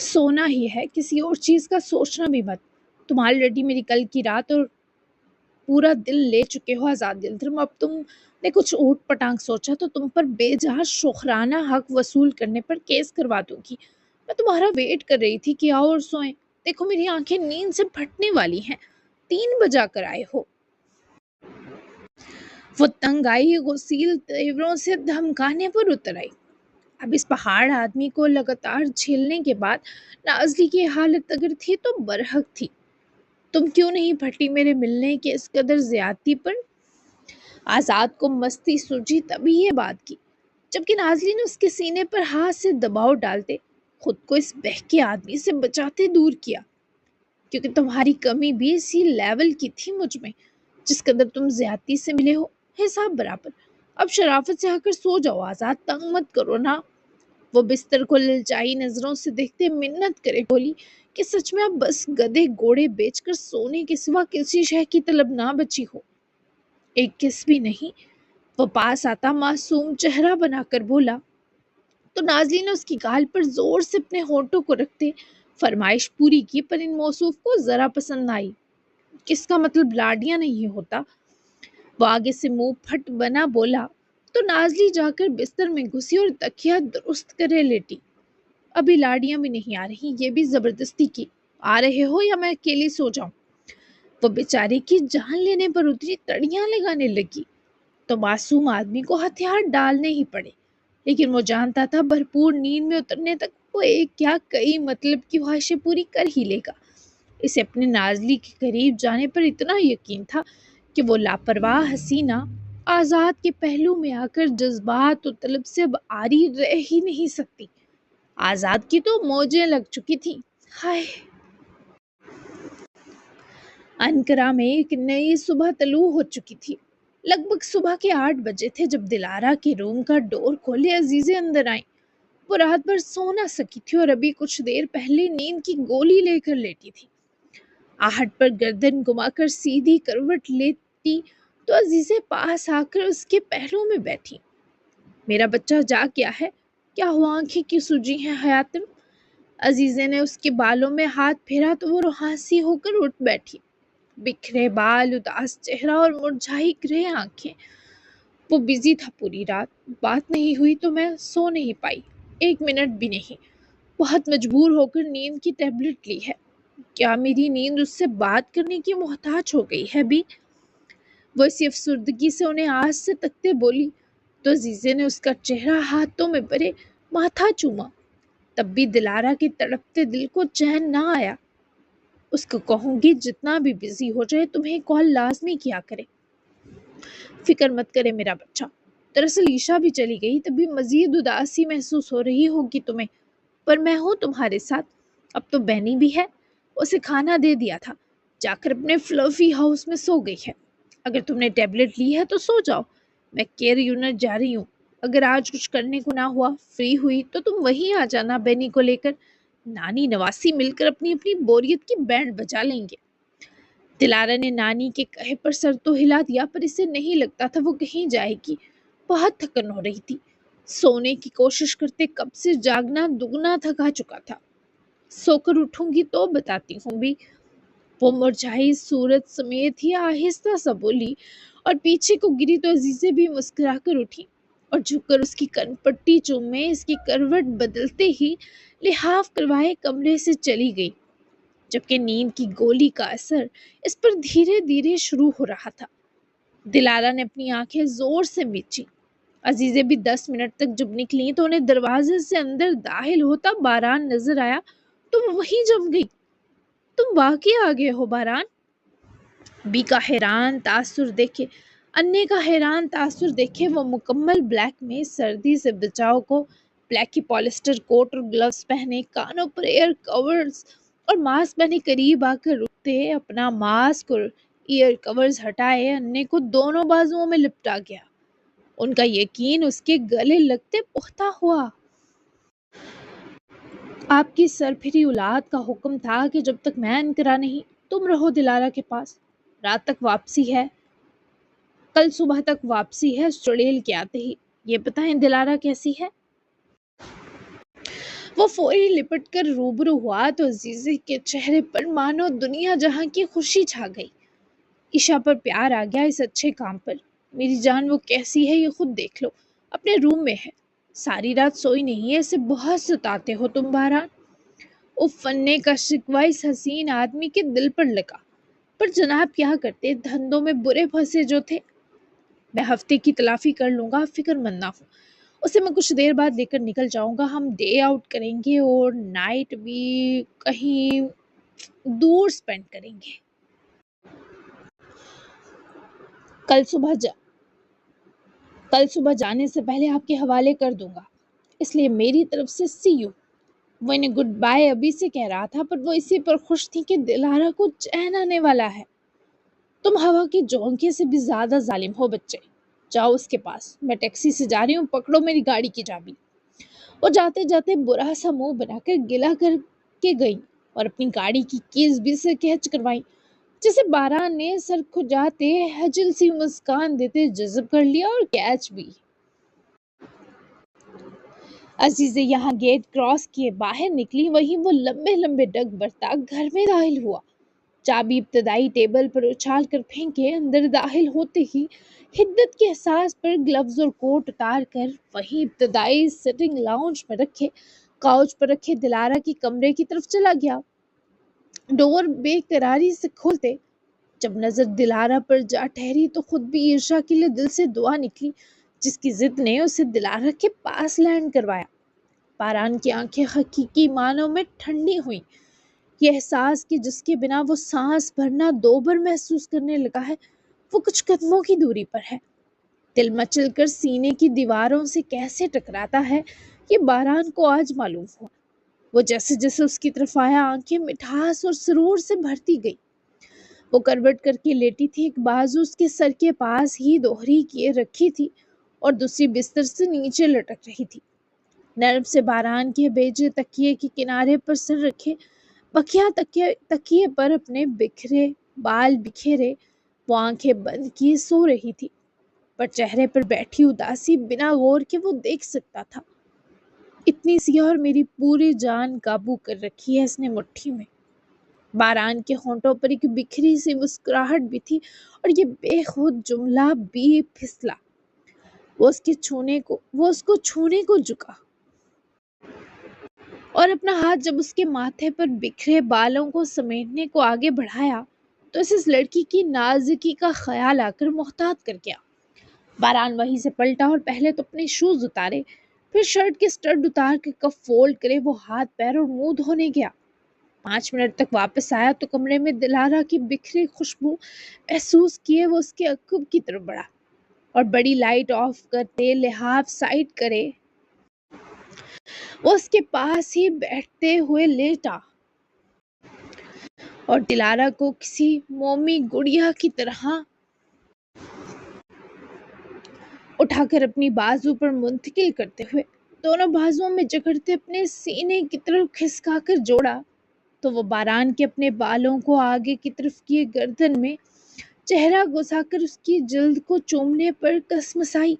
سونا ہی ہے، کسی اور چیز کا سوچنا بھی مت۔ تم آلریڈی میری کل کی رات اور پورا دل لے چکے ہو آزاد یلدرم۔ اب تم نے کچھ اوٹ پٹانگ سوچا تو تم پر بے جہاں شوخرانہ حق وصول کرنے پر کیس کروا دوں گی۔ میں تمہارا ویٹ کر رہی تھی کہ آؤ اور سوئیں۔ دیکھو میری آنکھیں نیند سے پھٹنے والی ہیں، 3 بجا کر آئے ہو۔ وہ تنگ آئی غسیل تیوروں سے دھمکانے پر اتر آئی۔ اب اس پہاڑ آدمی کو لگاتار جھیلنے کے بعد نازلی کی حالت اگر تھی تو برحق تھی۔ تم کیوں نہیں پھٹی میرے ملنے کے اس قدر زیادتی پر؟ آزاد کو مستی سوجی تبھی یہ بات کی، جبکہ نازلی نے اس کے سینے پر ہاتھ سے دباؤ ڈالتے خود کو اس بہکے آدمی سے بچاتے دور کیا۔ کیونکہ تمہاری کمی بھی اسی لیول کی تھی مجھ میں، جس قدر تم زیادتی سے ملے ہو، حساب برابر۔ اب شرافت سے آ کر سو جاؤ آزاد، تنگ مت کرو نا۔ وہ بستر کو للچائی نظروں سے دیکھتے منت کرے بولی کہ سچ میں اب بس گدے گوڑے بیچ کر سونے کے سوا کسی شے کی طلب نہ بچی ہو۔ ایک کس بھی نہیں؟ وہ پاس آتا معصوم چہرہ بنا کر بولا تو نازلی نے اس کی گال پر زور سے اپنے ہونٹوں کو رکھتے فرمائش پوری کی، پر ان موصوف کو ذرا پسند نہ آئی۔ کس کا مطلب لاڈیاں نہیں ہوتا؟ وہ آگے سے منہ پھٹ بنا بولا تو نازلی جا کر بستر میں گھسی اور تکیہ درست کرے لیٹی۔ ابھی لاڈیاں بھی نہیں آ رہی، یہ بھی زبردستی کی۔ آ رہے ہو یا میں اکیلی سو جاؤں؟ وہ بیچارے کی جان لینے پر اتری تڑیاں لگانے لگی تو معصوم آدمی کو ہتھیار ڈالنے ہی پڑے، لیکن وہ جانتا تھا بھرپور نیند میں اترنے تک وہ ایک کیا کئی مطلب کی خواہشیں پوری کر ہی لے گا۔ اسے اپنے نازلی کے قریب جانے پر اتنا یقین تھا کہ وہ لاپرواہ حسینہ آزاد کے پہلو میں آ کر جذبات و طلب سے اب آری رہ ہی نہیں سکتی۔ آزاد کی تو موجیں لگ چکی تھیں۔ ہائے! انقرہ میں ایک نئی صبح طلوع ہو چکی تھی۔ لگ بھگ صبح کے 8 بجے تھے جب دلارا کے روم کا ڈور کھولے عزیزیں اندر آئیں۔ وہ رات بھر سو نہ سکی تھی اور ابھی کچھ دیر پہلے نیند کی گولی لے کر لیٹی تھی۔ آہٹ پر گردن گما کر سیدھی کروٹ لیتی تو عزیزیں پاس آ کر اس کے پہلو میں بیٹھی۔ میرا بچہ جاگ گیا ہے؟ کیا ہوا، آنکھیں کیوں سوجی ہیں حیاتم؟ عزیزے نے اس کے بالوں میں ہاتھ پھیرا تو وہ روحاسی ہو کر اٹھ بیٹھی۔ بکھرے بال، اداس چہرہ اور مرجھائی گرے آنکھیں۔ وہ بزی تھا پوری رات، بات نہیں ہوئی تو میں سو نہیں پائی، 1 منٹ بھی نہیں۔ بہت مجبور ہو کر نیند کی ٹیبلٹ لی ہے۔ کیا میری نیند اس سے بات کرنے کی محتاج ہو گئی ہے بھی؟ وہ اسی افسردگی سے انہیں آس سے تکتے بولی تو عزیزے نے اس کا چہرہ ہاتھوں میں بھرے ماتھا چوما۔ تب بھی دلارا کے تڑپتے دل کو چین نہ آیا۔ اس کو کہوں گی جتنا بھی بزی ہو جائے تمہیں کال لازمی کیا کرے۔ فکر مت کرے میرا بچہ۔ دراصل عیشا بھی چلی گئی، تب بھی مزید اداسی محسوس ہو رہی ہوگی تمہیں، پر میں ہوں تمہارے ساتھ۔ اب تو بینی بھی ہے، اسے کھانا دے دیا تھا، جا کر اپنے فلفی ہاؤس میں سو گئی ہے۔ اگر تم نے ٹیبلٹ لی ہے تو سو جاؤ، میں کیئر یونٹ جا رہی ہوں۔ اگر آج کچھ کرنے کو نہ ہوا، فری ہوئی تو تم وہیں آ جانا بینی کو لے کر، نانی نواسی مل کر اپنی اپنی بوریت کی بینڈ بجا لیں گے۔ دلارا نے نانی کے کہے پر سر تو ہلا دیا، پر اسے نہیں لگتا تھا وہ کہیں جائے گی۔ بہت تھکن ہو رہی تھی، سونے کی کوشش کرتے کب سے جاگنا دگنا تھکا چکا تھا۔ سو کر اٹھوں گی تو بتاتی ہوں بھی، وہ مرجھائی صورت سمیت ہی آہستہ سا بولی اور پیچھے کو گری تو عزیزیں بھی مسکرا کر اٹھی اور جھک کر اس کی کن پٹی چومے اس کی کروٹ بدلتے ہی لحاف کروائے کمرے سے چلی گئی، جبکہ نیند کی گولی کا اثر اس پر دھیرے دھیرے شروع ہو رہا تھا۔ دلارا نے اپنی آنکھیں زور سے میچی۔ عزیزیں بھی 10 منٹ تک جب نکلی تو انہیں دروازے سے اندر داخل ہوتا باران نظر آیا تو وہ وہیں جم گئی۔ تم واقعی آ گئے ہو باران؟ بی کا حیران تاثر دیکھے انے کا حیران تاثر دیکھے وہ مکمل بلیک میں سردی سے بچاؤ کو بلیک کی پالیسٹر کوٹ اور گلوز پہنے، کانوں پر ایئر کورز اور ماسک پہنے قریب آ کر رکتے اپنا ماسک اور ایئر کورز ہٹائے انے کو دونوں بازوؤں میں لپٹا گیا۔ ان کا یقین اس کے گلے لگتے پختہ ہوا۔ آپ کی سرپھری اولاد کا حکم تھا کہ جب تک میں انقرا نہیں تم رہو دلارا کے پاس۔ رات تک واپسی ہے، کل صبح تک واپسی ہے چڑیل کے آتے ہی۔ یہ بتائیں دلارا کیسی ہے؟ وہ فوری لپٹ کر روبرو ہوا تو عزیزے کے چہرے پر مانو دنیا جہاں کی خوشی چھا گئی۔ عشا پر پیار آ گیا اس اچھے کام پر۔ میری جان وہ کیسی ہے یہ خود دیکھ لو، اپنے روم میں ہے، ساری رات سوئی نہیں ہے، اسے بہت ستاتے ہو تم باران۔ اف فنے کا شکوہ اس حسین آدمی کے دل پر لگا، پر جناب کیا کرتے دھندوں میں برے پھنسے جو تھے۔ میں ہفتے کی تلافی کر لوں گا، فکر مند نہ ہو، اسے میں کچھ دیر بعد لے کر نکل جاؤں گا، ہم ڈے آؤٹ کریں گے اور نائٹ بھی کہیں دور سپینڈ کریں گے۔ کل صبح جانے سے پہلے آپ کے حوالے کر دوں گا، اس لیے میری طرف سے سی یو۔ وہ انہیں گڈ بائے ابھی سے کہہ رہا تھا پر وہ اسی پر خوش تھی کہ دلارا کو چین آنے والا ہے۔ تم ہوا کے جھونکے سے بھی زیادہ ظالم ہو بچے، جاؤ اس کے پاس، میں ٹیکسی سے جا رہی ہوں، پکڑو میری گاڑی کی چابی۔ وہ جاتے جاتے برا سا منہ بنا کر گلا کر کے گئیں اور اپنی گاڑی کی کیز بھی سے کیچ کروائیں، جسے باران نے سر کھجاتے ہجل سی مسکان دیتے جذب کر لیا اور کیچ بھی۔ عزیزے یہاں گیٹ کراس کیے باہر نکلی وہیں وہ لمبے لمبے ڈگ برتا گھر میں داخل ہوا۔ چابی ابتدائی ٹیبل پر اچھال کر پھینکے اندر داخل ہوتے ہی حدت کے احساس پر گلوز اور کوٹ اتار کر وہیں ابتدائی سٹنگ لاؤنج میں رکھے کاؤچ پر رکھے دلارا کی کمرے کی طرف چلا گیا۔ ڈور بے قراری سے کھولتے جب نظر دلارا پر جا ٹھہری تو خود بھی عرشا کے لیے دل سے دعا نکلی جس کی ضد نے اسے دلارا کے پاس لینڈ کروایا۔ باران کی آنکھیں حقیقی معنوں میں ٹھنڈی ہوئیں، یہ احساس کہ جس کے بنا وہ سانس بھرنا دوبر محسوس کرنے لگا ہے وہ کچھ قدموں کی دوری پر ہے، دل مچل کر سینے کی دیواروں سے کیسے ٹکراتا ہے یہ باران کو آج معلوم ہوا۔ وہ جیسے جیسے اس کی طرف آیا آنکھیں مٹھاس اور سرور سے بھرتی گئی۔ وہ کروٹ کر کے لیٹی تھی، ایک بازو اس کے سر کے پاس ہی دوہری کیے رکھی تھی اور دوسری بستر سے نیچے لٹک رہی تھی۔ نرم سے باران کے بیجے تکیے کے کنارے پر سر رکھے بکیا تکیے پر اپنے بکھرے بال بکھیرے وہ آنکھیں بند کیے سو رہی تھی، پر چہرے پر بیٹھی اداسی بنا غور کے وہ دیکھ سکتا تھا۔ اتنی سی اور میری پوری جان قابو کر رکھی ہے اس نے مٹھی میں۔ باران کے ہونٹوں پر ایک بکھری سی مسکراہٹ بھی تھی اور یہ بے خود جملہ بھی پھسلا۔ وہ اس کو چھونے کو جھکا اور اپنا ہاتھ جب اس کے ماتھے پر بکھرے بالوں کو سمیٹنے کو آگے بڑھایا تو اس لڑکی کی نازکی کا خیال آ کر محتاط کر گیا۔ باران وہیں سے پلٹا اور پہلے تو اپنے شوز اتارے، پھر شرٹ کے سٹڈ اتار کے کف فولڈ کرے وہ ہاتھ پیر اور منہ دھونے گیا۔ 5 منٹ تک واپس آیا تو کمرے میں دلارا کی بکھری خوشبو محسوس کیے وہ اس کے عقب کی طرف بڑھا اور بڑی لائٹ آف کرتے لحاف سائڈ کرے وہ اس کے پاس ہی بیٹھتے ہوئے لیٹا اور دلارا کو کسی مومی گڑیا کی طرح اٹھا کر اپنی بازو پر منتقل کرتے ہوئے دونوں بازوؤں میں جکڑتے اپنے سینے کی طرف کھسکا کر جوڑا تو وہ باران کے اپنے بالوں کو آگے کی طرف کیے گردن میں چہرہ گھسا کر اس کی جلد کو چومنے پر کسمسائی،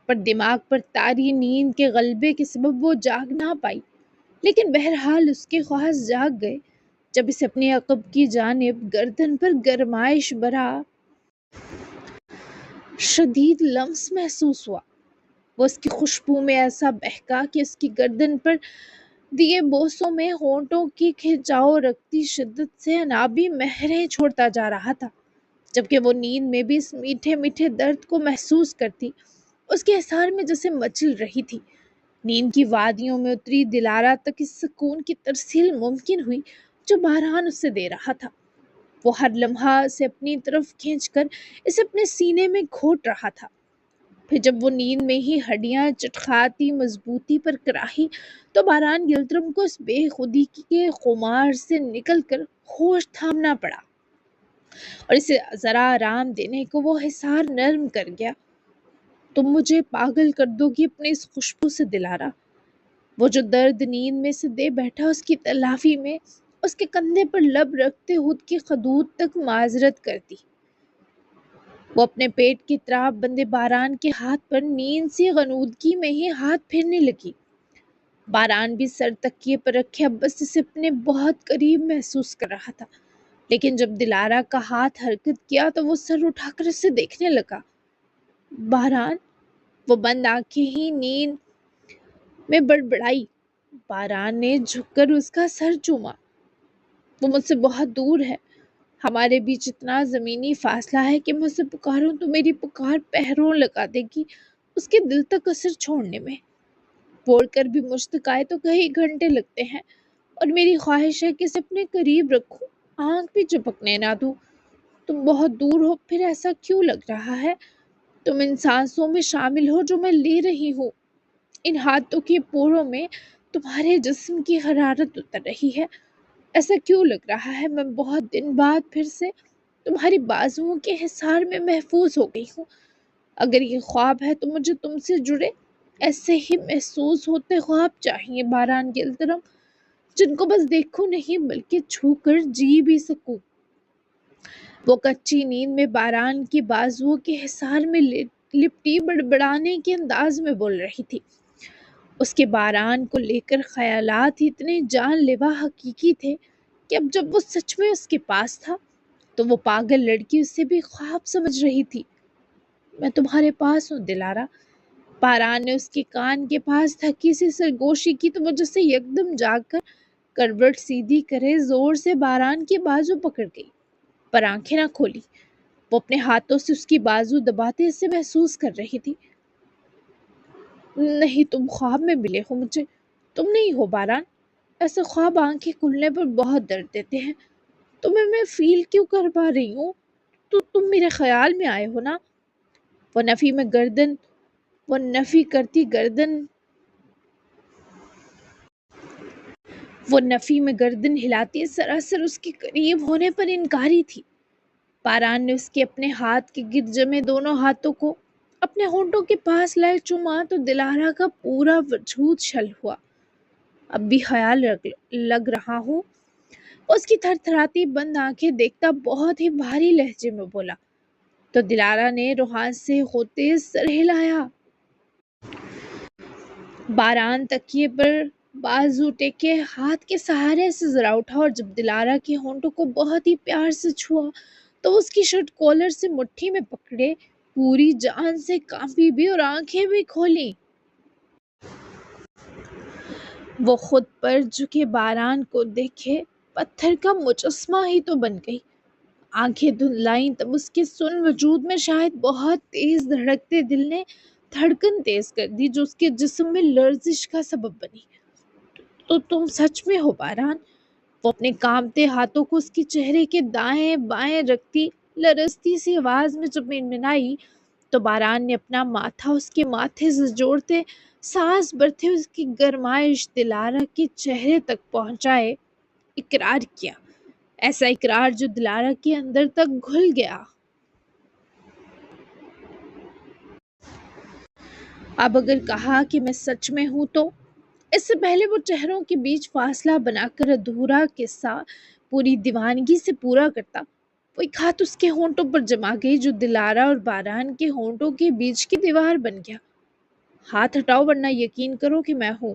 پر دماغ پر طاری نیند کے غلبے کے سبب وہ جاگ نہ پائی، لیکن بہرحال اس کے خواہش جاگ گئے جب اسے اپنے عقب کی جانب گردن پر گرمائش بھرا شدید لمس محسوس ہوا۔ وہ اس کی خوشبو میں ایسا بہکا کہ اس کی گردن پر دیے بوسوں میں ہونٹوں کی کھنچاؤ رکھتی شدت سے انابی مہریں چھوڑتا جا رہا تھا۔ جبکہ وہ نیند میں بھی اس میٹھے میٹھے درد کو محسوس کرتی، اس کے احسار میں جیسے مچل رہی تھی۔ نیند کی وادیوں میں اتری دلارا تک اس سکون کی ترسیل ممکن ہوئی جو باران اسے دے رہا تھا۔ وہ ہر لمحہ اسے اپنی طرف کھینچ کر اسے اپنے سینے میں گھونٹ رہا تھا۔ پھر جب وہ نیند میں ہی ہڈیاں چٹخاتی مضبوطی پر کراہی تو باران یلدرم کو اس بے خودی کے خمار سے نکل کر ہوش تھامنا پڑا اور اسے ذرا آرام دینے کو وہ حصار نرم کر گیا۔ تم مجھے پاگل کر دو گی اپنے اس خوشبو سے دلارا۔ وہ جو درد نیند میں سے دے بیٹھا اس کی تلافی میں اس کے کندھے پر لب رکھتے ہود کی خدود تک معذرت کرتی۔ وہ اپنے پیٹ کی تراب بندے باران کے ہاتھ پر نیند سی غنودگی میں ہی ہاتھ پھیرنے لگی۔ باران بھی سر تکیے پر رکھے اب بس اسے اپنے بہت قریب محسوس کر رہا تھا، لیکن جب دلارا کا ہاتھ حرکت کیا تو وہ سر اٹھا کر اسے دیکھنے لگا۔ باران، وہ بند آنکھیں ہی نیند میں بڑبڑائی۔ باران نے جھک کر اس کا سر چوما۔ وہ مجھ سے بہت دور ہے، ہمارے بیچ اتنا زمینی فاصلہ ہے کہ میں اسے پکاروں تو میری پکار پہروں لگا دے گی اس کے دل تک اثر چھوڑنے میں۔ بول کر بھی مجھ تک آئے تو کئی گھنٹے لگتے ہیں، اور میری خواہش ہے کہ اسے اپنے قریب رکھوں، آنکھ بھی چپکنے نہ دوں۔ تم بہت دور ہو پھر ایسا کیوں لگ رہا ہے؟ تم ان سانسوں میں شامل ہو جو میں لے رہی ہوں، ان ہاتھوں کے پوروں میں تمہارے جسم کی حرارت اتر رہی ہے۔ ایسا کیوں لگ رہا ہے میں بہت دن بعد پھر سے تمہاری بازوؤں کے حصار میں محفوظ ہو گئی ہوں؟ اگر یہ خواب ہے تو مجھے تم سے جڑے ایسے ہی محسوس ہوتے خواب چاہیے باران گلدرم، جن کو بس دیکھوں نہیں بلکہ چھو کر جی بھی سکوں۔ وہ کچی نیند میں باران کی بازوؤں کے حصار میں لپٹی بڑبڑانے کے انداز میں بول رہی تھی۔ اس کے باران کو لے کر خیالات ہی اتنے جان لیوا حقیقی تھے کہ اب جب وہ سچ میں اس کے پاس تھا تو وہ پاگل لڑکی اسے بھی خواب سمجھ رہی تھی۔ میں تمہارے پاس ہوں دلارا۔ باران نے اس کے کان کے پاس تھکی سی سرگوشی کی تو وہ جیسے یکدم جاگ کر کروٹ سیدھی کرے زور سے باران کی بازو پکڑ گئی، پر آنکھیں نہ کھولی۔ وہ اپنے ہاتھوں سے اس کی بازو دباتے اسے محسوس کر رہی تھی۔ نہیں، تم خواب میں ملے ہو مجھے، تم نہیں ہو باران۔ ایسے خواب آنکھیں کھلنے پر بہت درد دیتے ہیں۔ تمہیں میں فیل کیوں کر پا رہی ہوں؟ تو تم میرے خیال میں آئے ہو نا؟ وہ نفی کرتی گردن ہلاتی سراسر اس کے قریب ہونے پر انکاری تھی۔ باران نے اس کے اپنے ہاتھ کے گرد جمے دونوں ہاتھوں کو اپنے ہونٹوں کے پاس لائے چوما تو دلارا کا پورا وجود چھل ہوا۔ اب بھی خیال لگ رہا ہوں؟ اس کی تھر تھراتی بند آنکھیں دیکھتا بہت ہی بھاری لہجے میں بولا تو دلارا نے روحان سے ہوتے سر ہلایا۔ باران تکیے پر بازو ٹیکے ہاتھ کے سہارے سے ذرا اٹھا اور جب دلارا کے ہونٹوں کو بہت ہی پیار سے چھوا تو اس کی شرٹ کالر سے مٹھی میں پکڑے پوری جان سے کانپی بھی اور آنکھیں بھی کھولی۔ وہ خود پر جھکے باران کو دیکھے پتھر کا مجسمہ ہی تو بن گئی۔ آنکھیں دھندلائیں تب اس کے سن وجود میں شاید بہت تیز دھڑکتے دل نے دھڑکن تیز کر دی جو اس کے جسم میں لرزش کا سبب بنی۔ تو تم سچ میں ہو باران؟ وہ اپنے کانپتے ہاتھوں کو اس کے چہرے کے دائیں بائیں رکھتی لرزتی سی آواز میں جب منمنائی تو باران نے اپنا ماتھا اس کے ماتھے سے جوڑتے سانس بھرتے اس کی گرمائش دلارا کے چہرے تک پہنچائے اقرار کیا، ایسا اقرار جو دلارا کے اندر تک گھل گیا۔ اب اگر کہا کہ میں سچ میں ہوں تو اس سے پہلے وہ چہروں کے بیچ فاصلہ بنا کر ادھورا قصہ پوری دیوانگی سے پورا کرتا۔ وہ ایک ہاتھ اس کے ہونٹوں پر جما گئی جو دلارا اور باران کے ہونٹوں کے بیچ کی دیوار بن گیا۔ ہاتھ ہٹاؤ ورنہ یقین کرو کہ میں ہوں۔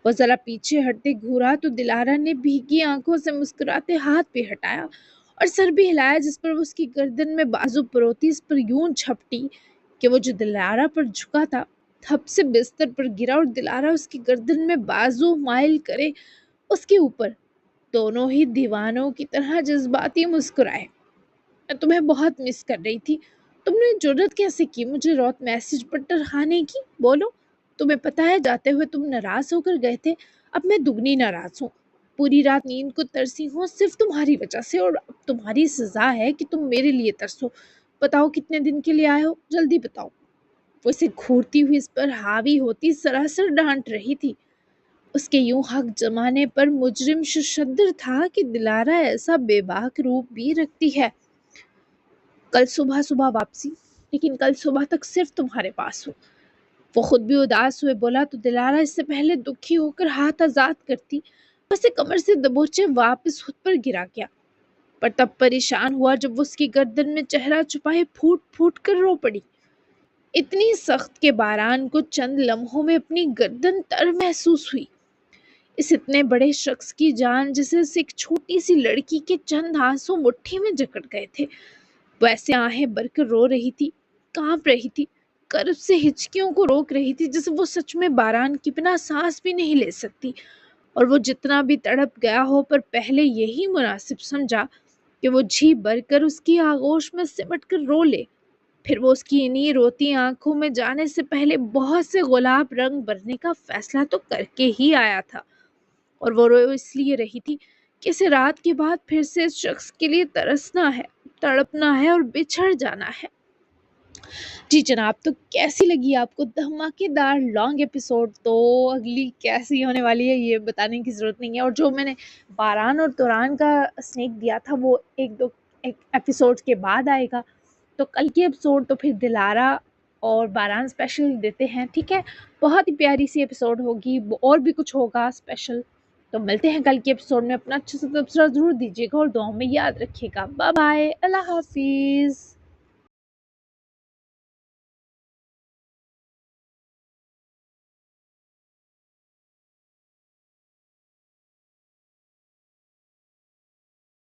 وہ ذرا پیچھے ہٹتے گھورا تو دلارا نے بھیگی آنکھوں سے مسکراتے ہاتھ بھی ہٹایا اور سر بھی ہلایا جس پر وہ اس کی گردن میں بازو پروتی اس پر یوں جھپٹی کہ وہ جو دلارا پر جھکا تھا تھپ سے بستر پر گرا اور دلارا اس کی گردن میں بازو مائل کرے اس کے اوپر دونوں ہی دیوانوں کی طرح جذباتی مسکرائے۔ میں تمہیں بہت مس کر رہی تھی. تم نے جرت کیسے کی مجھے رات میسج پر ٹرہانے کی؟ بولو. تمہیں پتا ہے جاتے ہوئے تم ناراض ہو کر گئے تھے. اب میں دگنی ناراض ہوں. پوری رات نیند کو ترسی ہوں صرف تمہاری وجہ سے، اور اب تمہاری سزا ہے کہ تم میرے لیے ترسو. بتاؤ کتنے دن کے لیے آئے ہو، جلدی بتاؤ. وہ اسے گھورتی ہوئی اس پر حاوی ہوتی سراسر ڈانٹ رہی تھی. اس کے یوں حق جمانے پر مجرم ششدر تھا کہ دلارا ایسا بے باک روپ بھی رکھتی ہے. کل صبح صبح واپسی، لیکن کل صبح تک صرف تمہارے پاس ہوں. وہ خود بھی اداس ہوئے بولا تو دلارا اس سے پہلے دکھی ہو کر ہاتھ آزاد کرتی، اسے کمر سے دبوچے واپس خود پر گرا گیا. پر تب پریشان ہوا جب وہ اس کی گردن میں چہرہ چھپائے پھوٹ پھوٹ کر رو پڑی. اتنی سخت کے باران کو چند لمحوں میں اپنی گردن تر محسوس ہوئی. اس اتنے بڑے شخص کی جان جسے اس ایک چھوٹی سی لڑکی کے چند آنسو مٹھی میں جکڑ گئے تھے، وہ ایسے آہیں بھر کر رو رہی تھی، کانپ رہی تھی، کرب سے ہچکیوں کو روک رہی تھی جیسے وہ سچ میں باران کی بنا سانس بھی نہیں لے سکتی. اور وہ جتنا بھی تڑپ گیا ہو پر پہلے یہی مناسب سمجھا کہ وہ جھی بھر کر اس کی آغوش میں سمٹ کر رو لے. پھر وہ اس کی انہی روتی آنکھوں میں جانے سے پہلے بہت سے گلاب رنگ بھرنے کا فیصلہ تو کر کے ہی آیا تھا. اور وہ رو اس لیے رہی تھی کہ اسے رات کے بعد پھر سے اس شخص کے لیے ترسنا ہے، تڑپنا ہے اور بچھڑ جانا ہے. جی جناب، تو کیسی لگی آپ کو دھماکے دار لانگ ایپیسوڈ؟ تو اگلی کیسی ہونے والی ہے یہ بتانے کی ضرورت نہیں ہے. اور جو میں نے باران اور توران کا سنیک دیا تھا وہ ایک ایپیسوڈ کے بعد آئے گا. تو کل کی ایپیسوڈ تو پھر دلارا اور باران اسپیشل دیتے ہیں، ٹھیک ہے. بہت ہی پیاری سی ایپیسوڈ ہوگی، اور بھی کچھ ہوگا اسپیشل. تو ملتے ہیں کل کے ایپیسوڈ میں. اپنا اچھا سا تبصرہ ضرور دیجیے گا اور دعاؤں میں یاد رکھیے گا. بائے بائے، اللہ حافظ.